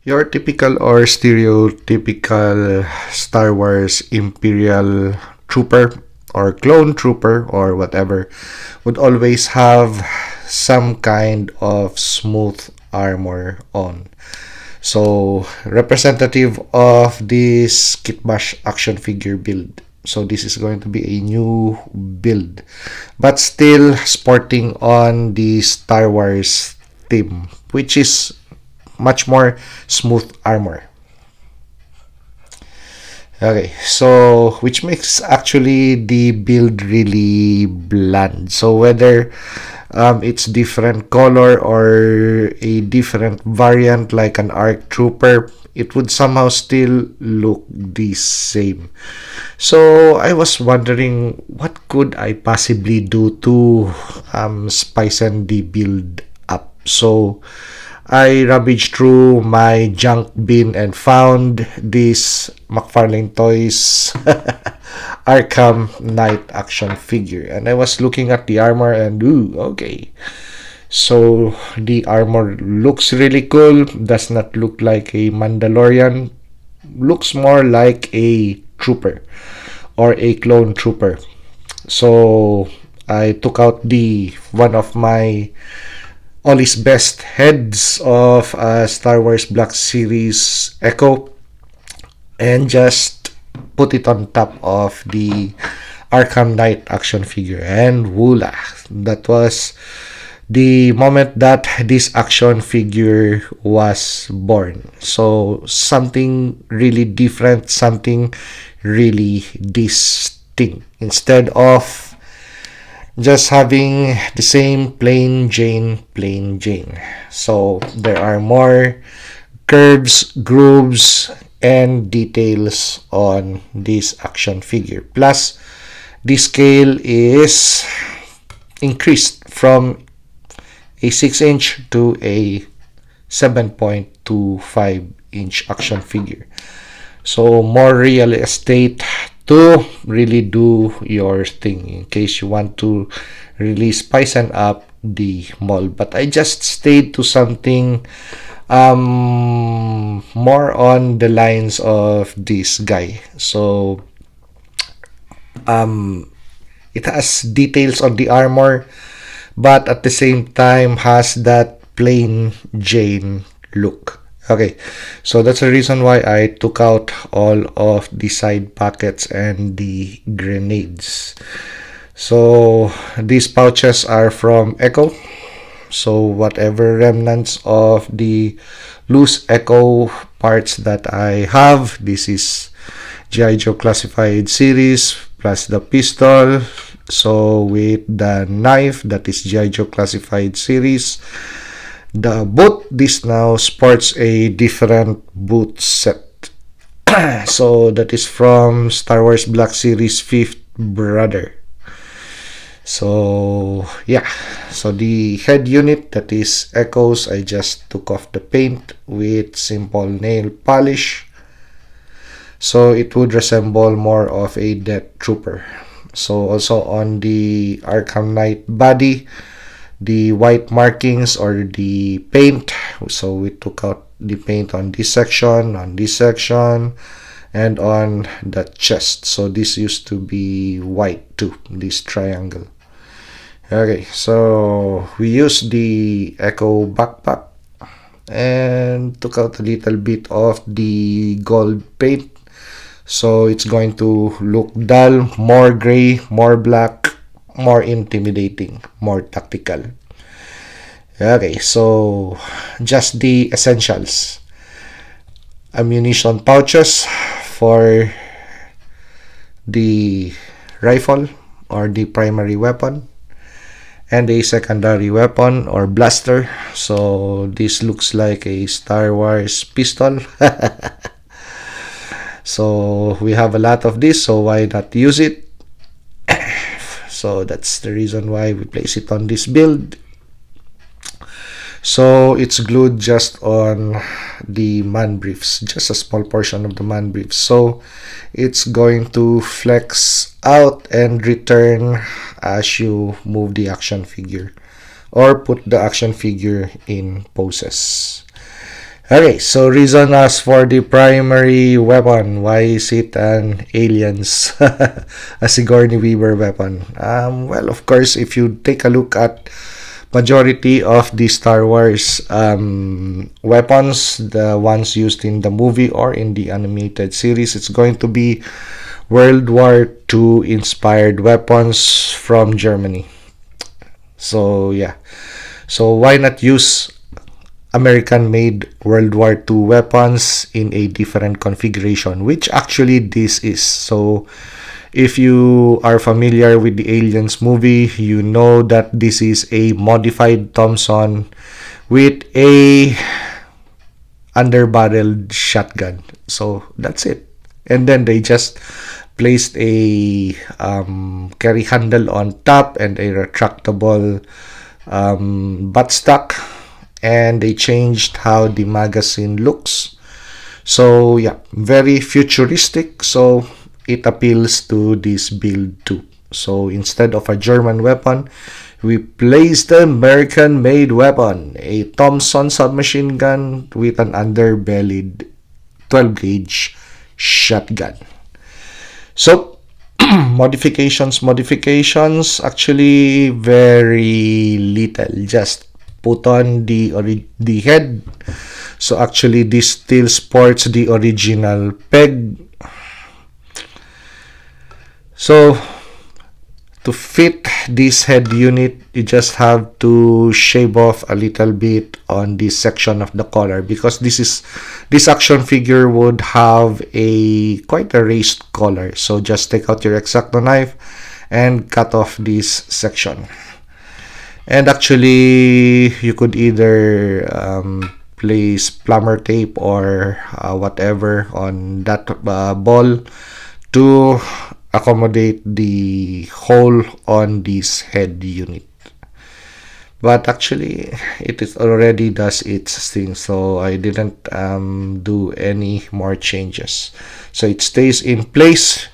Your typical or stereotypical Star Wars Imperial trooper or clone trooper or whatever would always have some kind of smooth armor on. So, representative of this Kitbash action figure build. So, this is going to be a new build, but still sporting on the Star Wars theme, which is much more smooth armor. Okay, so which makes actually the build really bland. So whether it's different color or a different variant like an ARC Trooper, it would somehow still look the same. So I was wondering what could I possibly do to spice the build up. So I rummaged through my junk bin and found this McFarlane Toys Arkham Knight action figure. And I was looking at the armor and ooh, okay. So the armor looks really cool. Does not look like a Mandalorian. Looks more like a trooper or a clone trooper. So I took out the one of my all his best heads of Star Wars Black Series Echo and just put it on top of the Arkham Knight action figure. And voila, that was the moment that this action figure was born. So something really different, something really distinct. Instead of just having the same plain Jane. So there are more curves, grooves, and details on this action figure. Plus, the scale is increased from a 6-inch to a 7.25-inch action figure. So more real estate to really do your thing in case you want to really spice up the mall. But I just stayed to something more on the lines of this guy. So it has details on the armor, but at the same time has that plain Jane look. Okay, so that's the reason why I took out all of the side pockets and the grenades. So these pouches are from Echo. So whatever remnants of the loose Echo parts that I have, this is G.I. Joe Classified Series plus the pistol. So with the knife, that is G.I. Joe Classified Series. The boot, this now sports a different boot set. So that is from Star Wars Black Series 5th Brother. So yeah, so the head unit, that is Echoes, I just took off the paint with simple nail polish. So it would resemble more of a Death Trooper. So also on the Arkham Knight body, the white markings or the paint, so we took out the paint on this section, and on the chest. So this used to be white too, this triangle. Okay, so we used the Echo backpack and took out a little bit of the gold paint. So it's going to look dull, more gray, more black, more intimidating, more tactical. Okay, so just the essentials. Ammunition pouches for the rifle or the primary weapon, and a secondary weapon or blaster. So this looks like a Star Wars pistol. So we have a lot of this, so why not use it? So that's the reason why we place it on this build. So it's glued just on the man briefs, just a small portion of the man briefs. So it's going to flex out and return as you move the action figure or put the action figure in poses. Okay, so reason as for the primary weapon. Why is it an aliens a Sigourney Weaver weapon? Well, of course, if you take a look at majority of the Star Wars weapons, the ones used in the movie or in the animated series, it's going to be World War II inspired weapons from Germany. So yeah, so why not use American made World War II weapons in a different configuration, which actually this is. So if you are familiar with the Aliens movie, you know that this is a modified Thompson with a underbarreled shotgun. So that's it. And then they just placed a carry handle on top and a retractable buttstock, and they changed how the magazine looks. So yeah, very futuristic. So it appeals to this build too. So instead of a German weapon, we placed the American-made weapon, a Thompson submachine gun with an underbellied 12-gauge shotgun. So modifications actually very little. Just put on the head. So actually this still sports the original peg. So to fit this head unit, you just have to shave off a little bit on this section of the collar, because this action figure would have a quite a raised collar. So just take out your X-Acto knife and cut off this section. And actually you could either place plumber tape or whatever on that ball to accommodate the hole on this head unit. But actually it is already does its thing, so I didn't do any more changes. So it stays in place,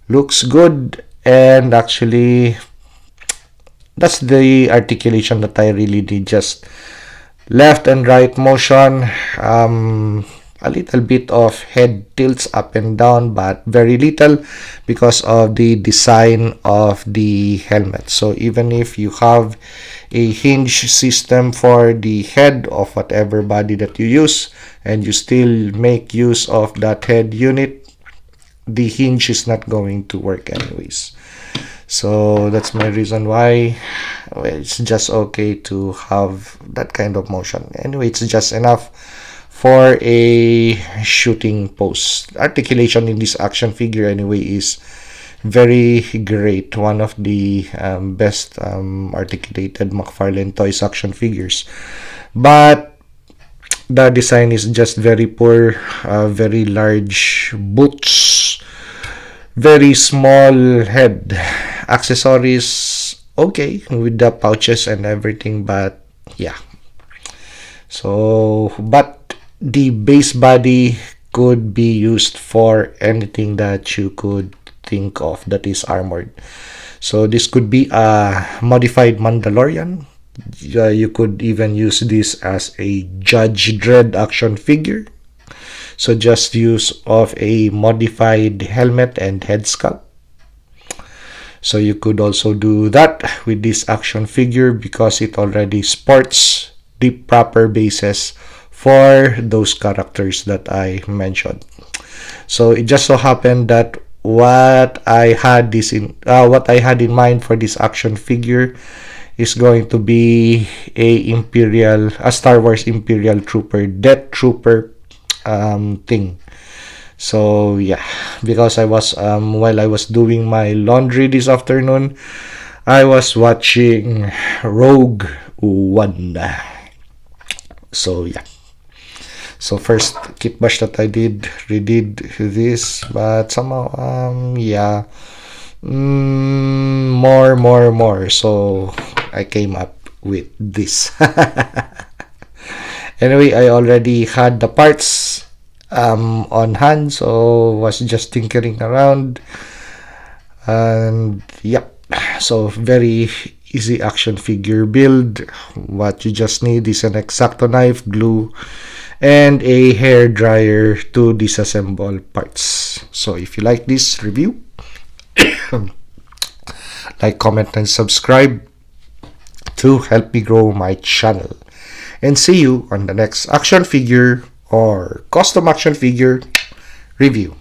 looks good, and actually that's the articulation that I really did. Just left and right motion, a little bit of head tilts up and down, but very little because of the design of the helmet. So even if you have a hinge system for the head of whatever body that you use, and you still make use of that head unit, the hinge is not going to work anyways. So that's my reason why it's just okay to have that kind of motion. Anyway, it's just enough for a shooting pose. Articulation in this action figure anyway is very great. One of the best articulated McFarlane Toys action figures. But the design is just very poor. Very large boots. Very small head. Accessories okay with the pouches and everything, but yeah. So, but the base body could be used for anything that you could think of that is armored. So this could be a modified Mandalorian. You could even use this as a Judge Dredd action figure. So just use of a modified helmet and head sculpt. So you could also do that with this action figure because it already sports the proper bases for those characters that I mentioned. So it just so happened that what I had in mind for this action figure is going to be a Star Wars Imperial Trooper, Death Trooper thing. So yeah, because I was while I was doing my laundry this afternoon, I was watching Rogue One. So yeah. So first Kitbash that I redid this, but somehow yeah, more. So I came up with this. Anyway, I already had the parts on hand, so was just tinkering around, and yep. So very easy action figure build. What you just need is an X-Acto knife, glue, and a hair dryer to disassemble parts. So if you like this review, like, comment, and subscribe to help me grow my channel. And see you on the next action figure or custom action figure review.